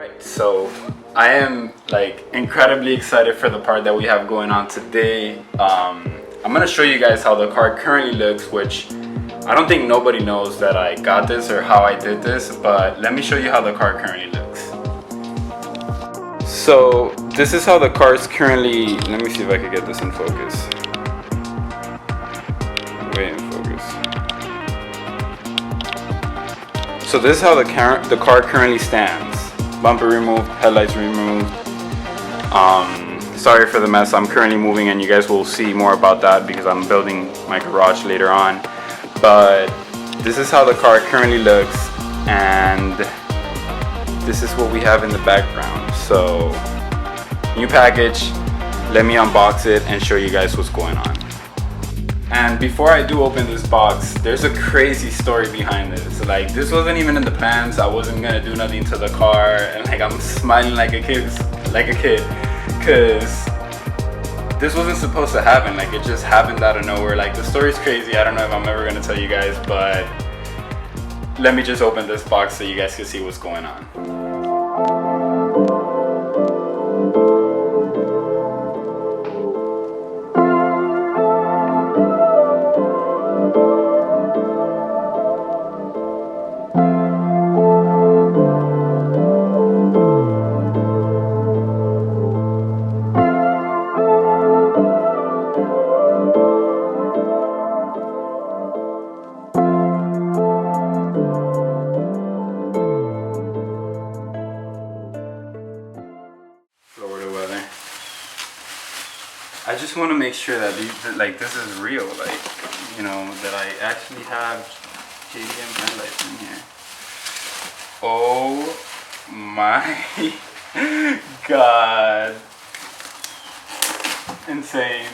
Right, so I am like incredibly excited for the part that we have going on today. I'm gonna show you guys how the car currently looks, which I don't think nobody knows that I got this or how I did this, but let me show you how the car currently looks. So this is how the car is currently. Let me see if I can get this in focus. Way in focus. So this is how the car currently stands. Bumper removed, headlights removed. Sorry for the mess. I'm currently moving, and you guys will see more about that because I'm building my garage later on. But this is how the car currently looks, and this is what we have in the background. So new package. Let me unbox it and show you guys what's going on. And before I do open this box, there's a crazy story behind this. Like, this wasn't even in the plans. I wasn't gonna do nothing to the car, and like I'm smiling like a kid, because this wasn't supposed to happen. Like, it just happened out of nowhere. Like, the story's crazy. I don't know if I'm ever gonna tell you guys, but let me just open this box so you guys can see what's going on. I just want to make sure that this is real, like, you know, that I actually have JDM headlights in here. Oh my god. Insane.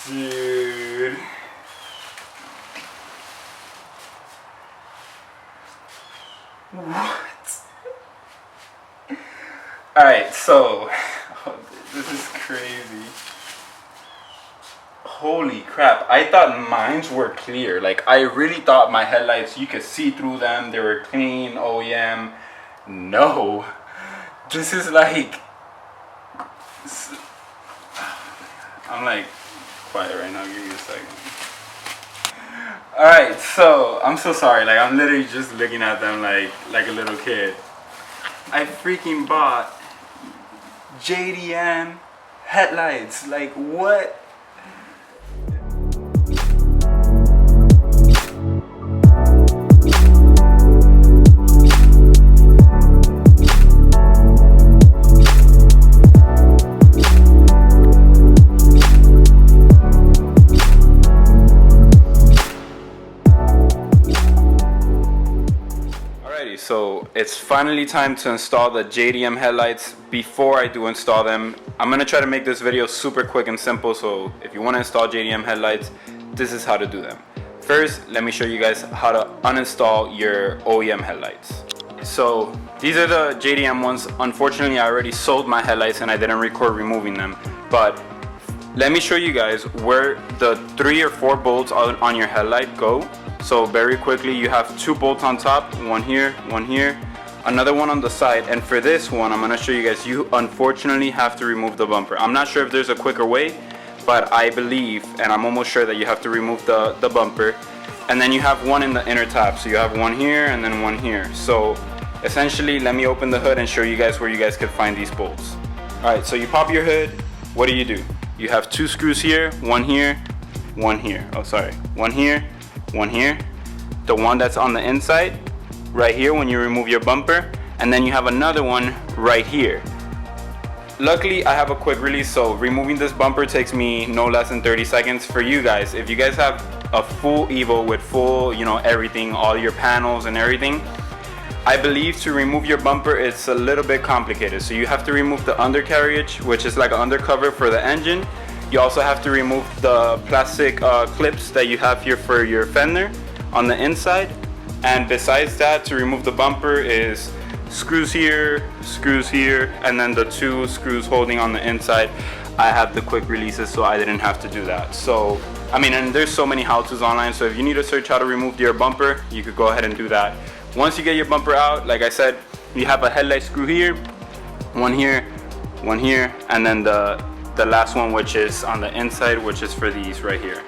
Dude. What? Alright, so this is crazy. Holy crap, I thought mines were clear. Like, I really thought my headlights, you could see through them, they were clean, OEM. No, this is like, I'm like quiet right now, give me a second. Alright, so I'm so sorry, like I'm literally just looking at them like a little kid. I freaking bought JDM headlights. Like, what? So it's finally time to install the JDM headlights. Before I do install them, I'm gonna try to make this video super quick and simple. So if you want to install JDM headlights, this is how to do them. First, let me show you guys how to uninstall your OEM headlights. So these are the JDM ones. Unfortunately, I already sold my headlights and I didn't record removing them, but let me show you guys where the 3 or 4 bolts on your headlight go. So very quickly, you have 2 bolts on top, one here, another one on the side. And for this one, I'm gonna show you guys, you unfortunately have to remove the bumper. I'm not sure if there's a quicker way, but I believe, and I'm almost sure that you have to remove the bumper. And then you have one in the inner tab. So you have one here and then one here. So essentially, let me open the hood and show you guys where you guys could find these bolts. All right, so you pop your hood, what do? You have 2 screws here, one here, one here. Oh, sorry, one here, one here, the one that's on the inside right here when you remove your bumper, and then you have another one right here. Luckily, I have a quick release, so removing this bumper takes me no less than 30 seconds. For you guys, if you guys have a full Evo with full, you know, everything, all your panels and everything, I believe to remove your bumper it's a little bit complicated. So you have to remove the undercarriage, which is like an undercover for the engine. You also have to remove the plastic clips that you have here for your fender on the inside. And besides that, to remove the bumper is screws here, and then the 2 screws holding on the inside. I have the quick releases, so I didn't have to do that. So I mean, and there's so many how-tos online, so if you need to search how to remove your bumper, you could go ahead and do that. Once you get your bumper out, like I said, you have a headlight screw here, one here, and then the last one, which is on the inside, which is for these right here.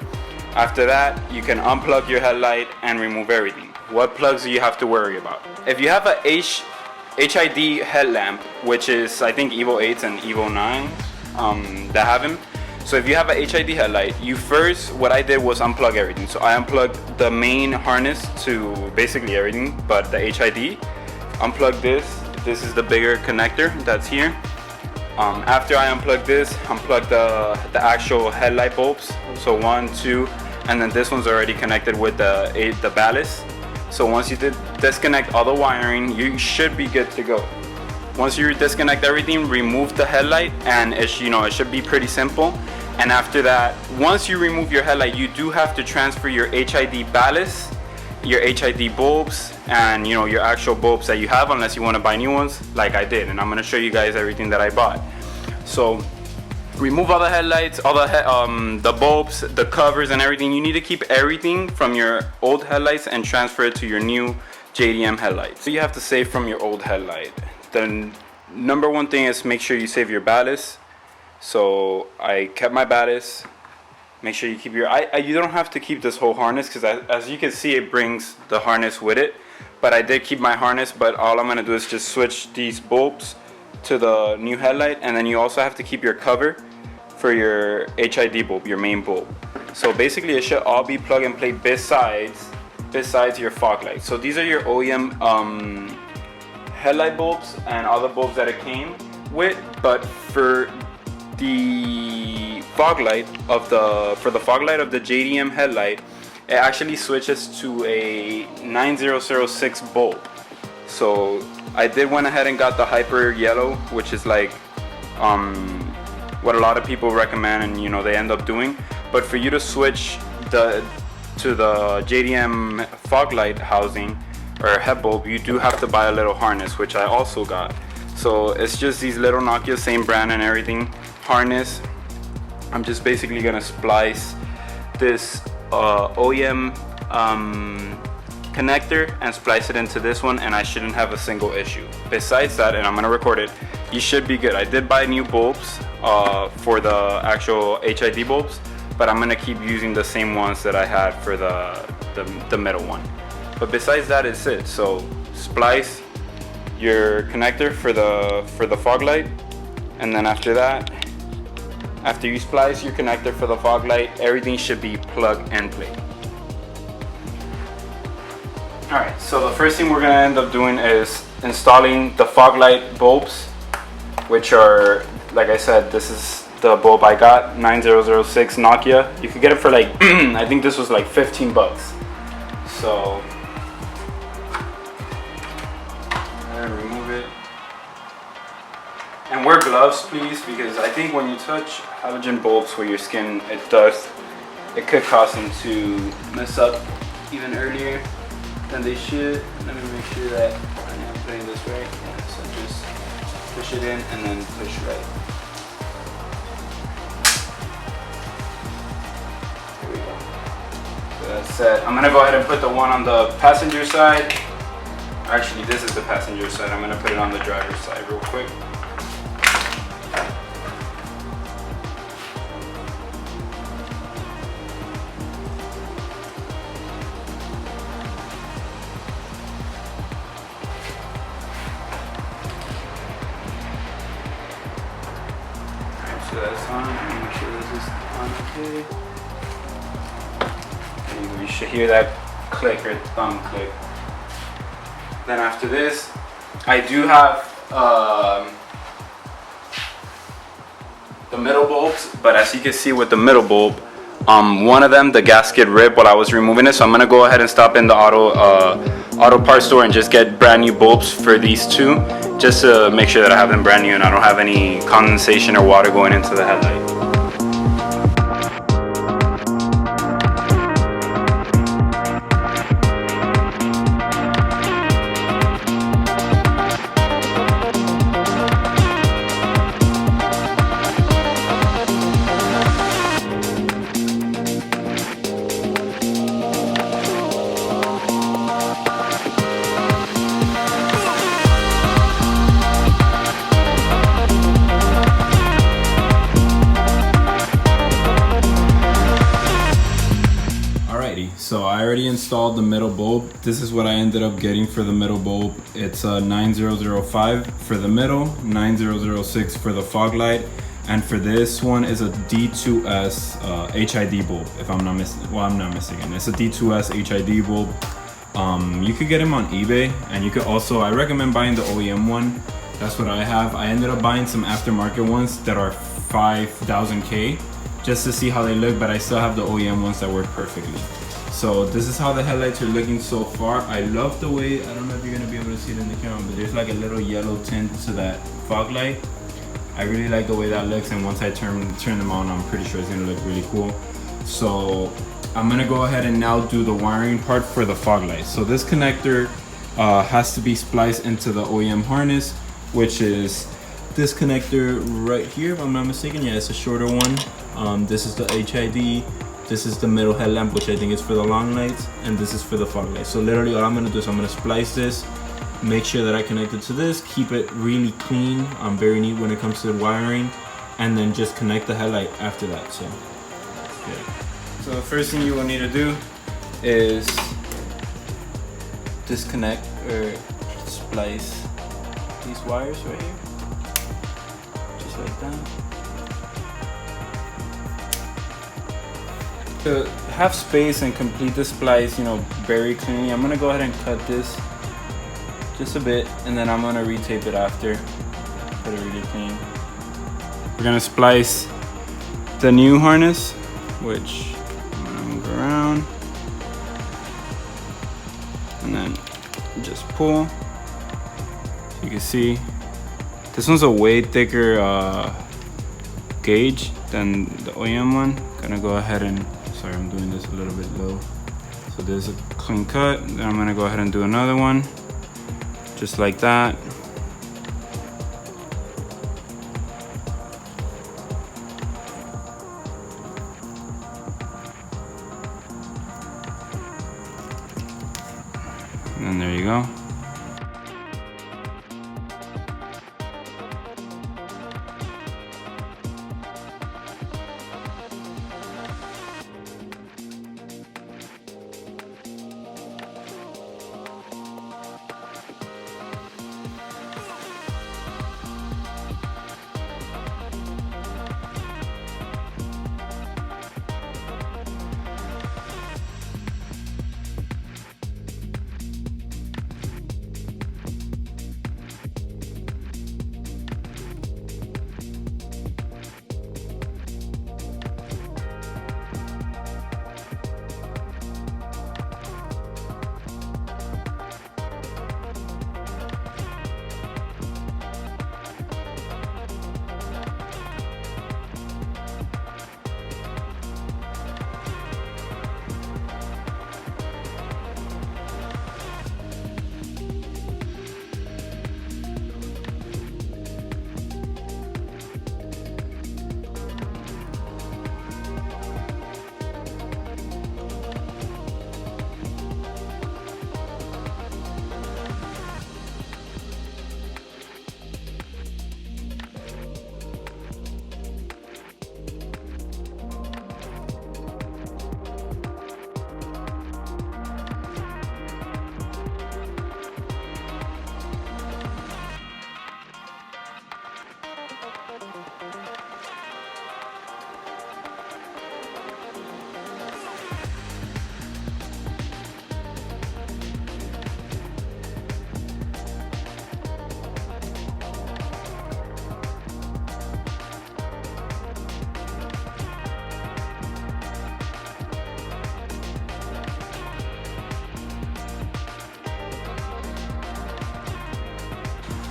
After that, you can unplug your headlight and remove everything. What plugs do you have to worry about? If you have a HID headlamp, which is I think Evo 8s and Evo 9s that have them. So if you have a HID headlight, what I did was unplug everything. So I unplugged the main harness to basically everything but the HID. Unplug this is the bigger connector that's here. After I unplug this, unplug the actual headlight bulbs. So 1, 2, and then this one's already connected with the ballast. So once you disconnect all the wiring, you should be good to go. Once you disconnect everything, remove the headlight, and it should be pretty simple. And after that, once you remove your headlight, you do have to transfer your HID ballast, your HID bulbs, and your actual bulbs that you have, unless you want to buy new ones like I did. And I'm going to show you guys everything that I bought. So remove all the headlights, all the bulbs, the covers and everything. You need to keep everything from your old headlights and transfer it to your new JDM headlights. So you have to save from your old headlight. The number one thing is make sure you save your ballast. So I kept my ballast. Make sure you keep your you don't have to keep this whole harness, because as you can see, it brings the harness with it, but I did keep my harness. But all I'm going to do is just switch these bulbs to the new headlight, and then you also have to keep your cover for your HID bulb, your main bulb. So basically it should all be plug and play besides your fog light. So these are your OEM headlight bulbs and all the bulbs that it came with, but for the fog light of the JDM headlight, it actually switches to a 9006 bulb. So I went ahead and got the hyper yellow, which is like what a lot of people recommend, and they end up doing. But for you to switch to the JDM fog light housing or head bulb, you do have to buy a little harness, which I also got. So it's just these little Nokia, same brand and everything, harness. I'm just basically gonna splice this OEM connector and splice it into this one, and I shouldn't have a single issue. Besides that, and I'm gonna record it, you should be good. I did buy new bulbs for the actual HID bulbs, but I'm gonna keep using the same ones that I had for the middle one. But besides that, it's it. So splice your connector for the fog light, and then after that, after you splice your connector for the fog light, everything should be plug and play. Alright, so the first thing we're going to end up doing is installing the fog light bulbs, which are, like I said, this is the bulb I got, 9006 Nokia. You could get it for like, I think this was like 15 bucks. So, and remove it. And wear gloves, please, because I think when you touch halogen bulbs with your skin, it could cause them to mess up even earlier than they should. Let me make sure that I'm putting this right. Yeah, so just push it in and then push right. There we go. So that's set. I'm gonna go ahead and put the one on the passenger side. Actually, this is the passenger side. I'm gonna put it on the driver's side real quick. So that's on. Make sure this is on okay. And you should hear that click or thumb click. Then after this, I do have the middle bulbs, but as you can see with the middle bulb, one of them, the gasket ripped while I was removing it, so I'm gonna go ahead and stop in the auto parts store and just get brand new bulbs for these two, just to make sure that I have them brand new and I don't have any condensation or water going into the headlight. installed the middle bulb. This is what I ended up getting for the middle bulb. It's a 9005 for the middle, 9006 for the fog light, and for this one is a D2S HID bulb, if I'm not missing. Well, I'm not missing it. It's a D2S HID bulb. You could get them on eBay, and you could also, I recommend buying the OEM one. That's what I have. I ended up buying some aftermarket ones that are 5000K just to see how they look, but I still have the OEM ones that work perfectly. So this is how the headlights are looking so far. I love the way, I don't know if you're gonna be able to see it in the camera, but there's like a little yellow tint to that fog light. I really like the way that looks, and once I turn them on, I'm pretty sure it's gonna look really cool. So I'm gonna go ahead and now do the wiring part for the fog light. So this connector has to be spliced into the OEM harness, which is this connector right here, if I'm not mistaken. Yeah, it's a shorter one. This is the HID. This is the middle headlamp, which I think is for the long lights, and this is for the fog light. So literally all I'm gonna do is I'm gonna splice this, make sure that I connect it to this, keep it really clean. I'm very neat when it comes to the wiring, and then just connect the headlight after that. So yeah. So the first thing you will need to do is disconnect or splice these wires right here, just like that. To have space and complete the splice, you know, very cleanly, I'm gonna go ahead and cut this just a bit, and then I'm gonna retape it after. Put it really clean. We're gonna splice the new harness, which I'm gonna move around, and then just pull. So you can see this one's a way thicker gauge than the OEM one. Gonna go ahead and, sorry, I'm doing this a little bit low. So there's a clean cut. Then I'm gonna go ahead and do another one, just like that. And there you go.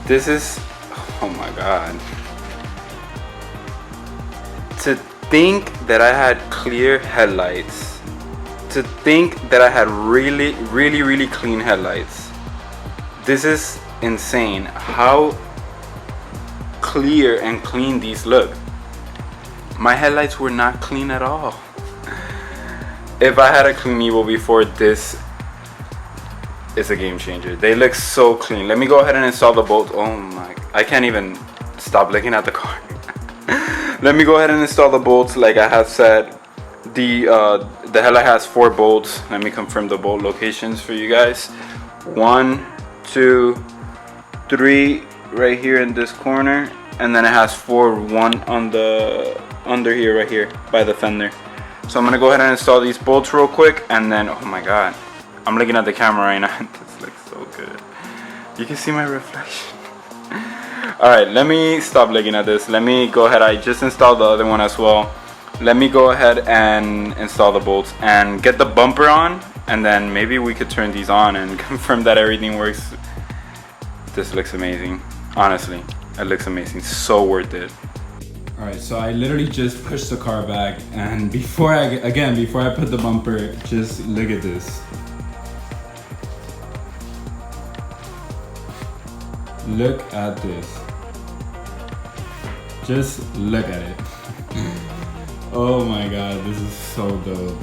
This is, oh my God. To think that I had clear headlights, to think that I had really clean headlights. This is insane how clear and clean these look. My headlights were not clean at all. If I had a clean Evo before, this is a game changer. They look so clean. Let me go ahead and install the bolts. Oh my, I can't even stop looking at the car. Let me go ahead and install the bolts like I have said. The headlight has 4 bolts. Let me confirm the bolt locations for you guys. 1, 2, 3 right here in this corner, and then it has 4, 1 on the under here, right here by the fender. So I'm gonna go ahead and install these bolts real quick, and then oh my god, I'm looking at the camera right now. This looks so good. You can see my reflection. Alright, let me stop looking at this. Let me go ahead. I just installed the other one as well. Let me go ahead and install the bolts and get the bumper on, and then maybe we could turn these on and confirm that everything works. This looks amazing. Honestly, it looks amazing. So worth it. Alright, so I literally just pushed the car back, and before I put the bumper, just look at this. Look at this. Just look at it. Oh my god, this is so dope.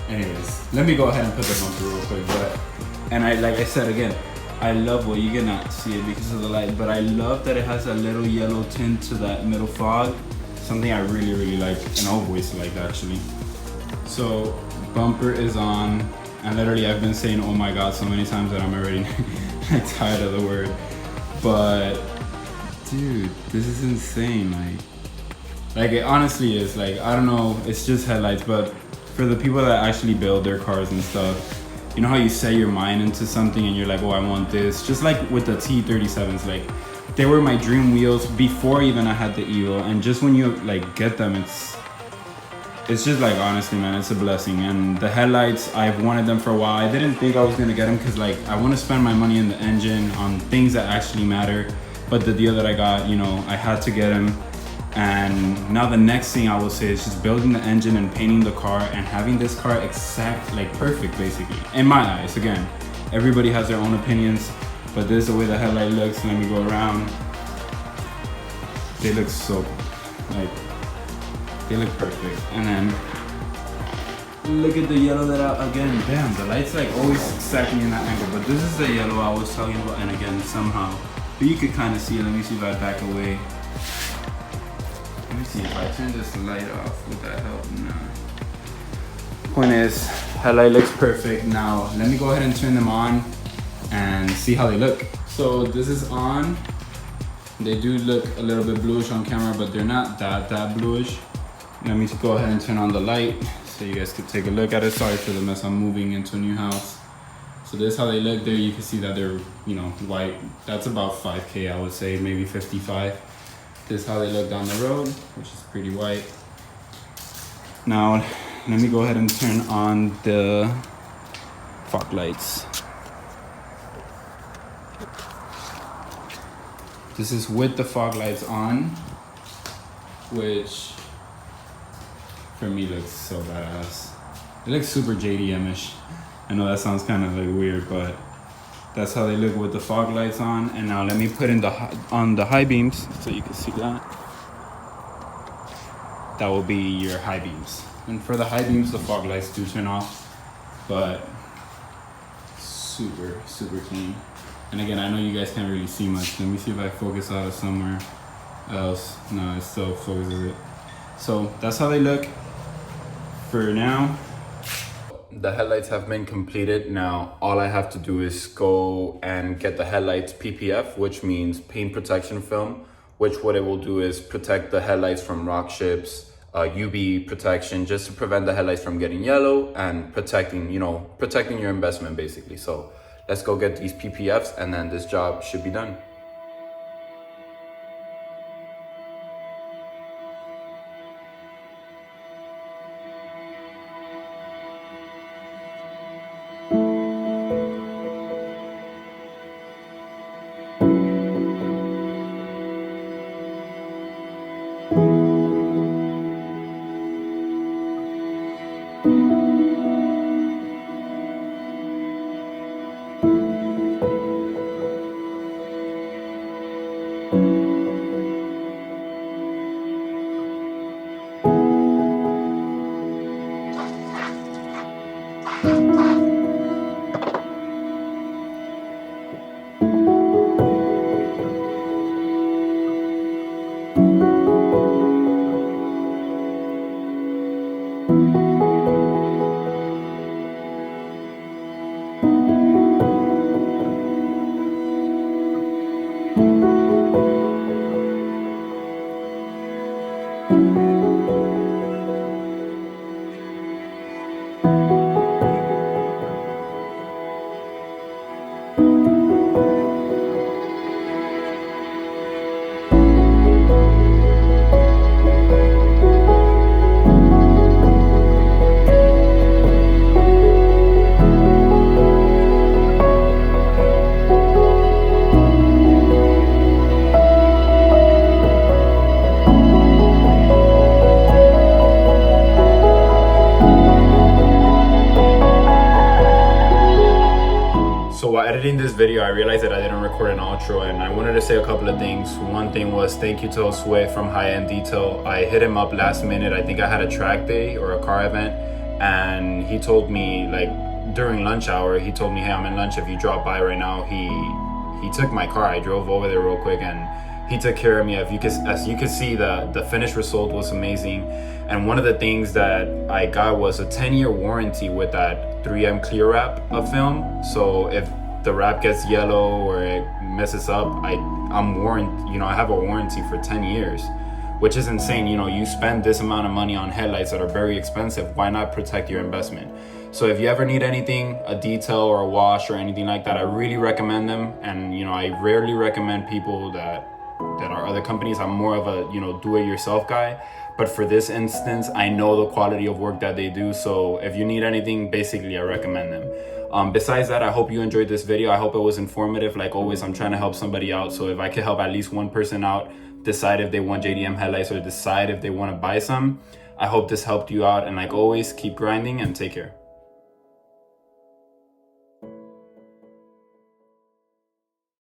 Anyways, let me go ahead and put the bumper real quick. And like I said again, I love, well, you cannot see it because of the light, but I love that it has a little yellow tint to that middle fog. Something I really, really like, and always like actually. So bumper is on, and literally I've been saying oh my god so many times that I'm already tired of the word. But dude, this is insane. Like it honestly is. Like, I don't know, it's just headlights, but for the people that actually build their cars and stuff, you know how you set your mind into something and you're like, oh, I want this. Just like with the T37s, like they were my dream wheels before even I had the Evo, and just when you like get them, it's just like, honestly man, it's a blessing. And the headlights, I've wanted them for a while. I didn't think I was gonna get them because like I want to spend my money in the engine on things that actually matter, but the deal that I got, you know, I had to get them. And now the next thing I will say is just building the engine and painting the car and having this car exact, like perfect basically, in my eyes. Again, everybody has their own opinions, but this is the way the headlight looks. Let me go around. They look so, like, they look perfect. And then look at the yellow that again, damn, the light's like always exactly in that angle, but this is the yellow I was talking about. And again, somehow, but you could kind of see it. Let me see if I back away. Let me see if I turn this light off, would that help? No. Point is, headlight looks perfect. Now, let me go ahead and turn them on and see how they look. So this is on. They do look a little bit bluish on camera, but they're not that bluish. Let me go ahead and turn on the light so you guys could take a look at it. Sorry for the mess, I'm moving into a new house. So this is how they look. There you can see that they're, you know, white. That's about 5K, I would say, maybe 55. This is how they look down the road, which is pretty white. Now, let me go ahead and turn on the fog lights. This is with the fog lights on, which for me looks so badass. It looks super JDM-ish. I know that sounds kind of like weird, but that's how they look with the fog lights on. And now let me put in on the high beams so you can see that. That will be your high beams. And for the high beams, the fog lights do turn off, but super, super clean. And again, I know you guys can't really see much. Let me see if I focus out of somewhere else. No, it still focuses it. So that's how they look for now. The headlights have been completed. Now all I have to do is go and get the headlights PPF, which means paint protection film, which what it will do is protect the headlights from rock chips, UV protection, just to prevent the headlights from getting yellow and protecting, you know, protecting your investment basically. So let's go get these PPFs and then this job should be done. video, I realized that I didn't record an outro, and I wanted to say a couple of things. One thing was thank you to Josue from High End Detail. I hit him up last minute. I think I had a track day or a car event, and he told me, like, during lunch hour, he told me, hey, I'm in lunch, if you drop by right now. He took my car. I drove over there real quick, and he took care of me. As you could see, the finished result was amazing. And one of the things that I got was a 10-year warranty with that 3M clear wrap of film. So if the wrap gets yellow or it messes up, I'm warranted. You know, I have a warranty for 10 years, which is insane. You know, you spend this amount of money on headlights that are very expensive. Why not protect your investment? So if you ever need anything, a detail or a wash or anything like that, I really recommend them. And, you know, I rarely recommend people that are other companies. I'm more of a, you know, do-it-yourself guy. But for this instance, I know the quality of work that they do. So if you need anything, basically, I recommend them. Besides that, I hope you enjoyed this video. I hope it was informative. Like always, I'm trying to help somebody out. So if I could help at least one person out, decide if they want JDM headlights or decide if they want to buy some, I hope this helped you out. And like always, keep grinding and take care.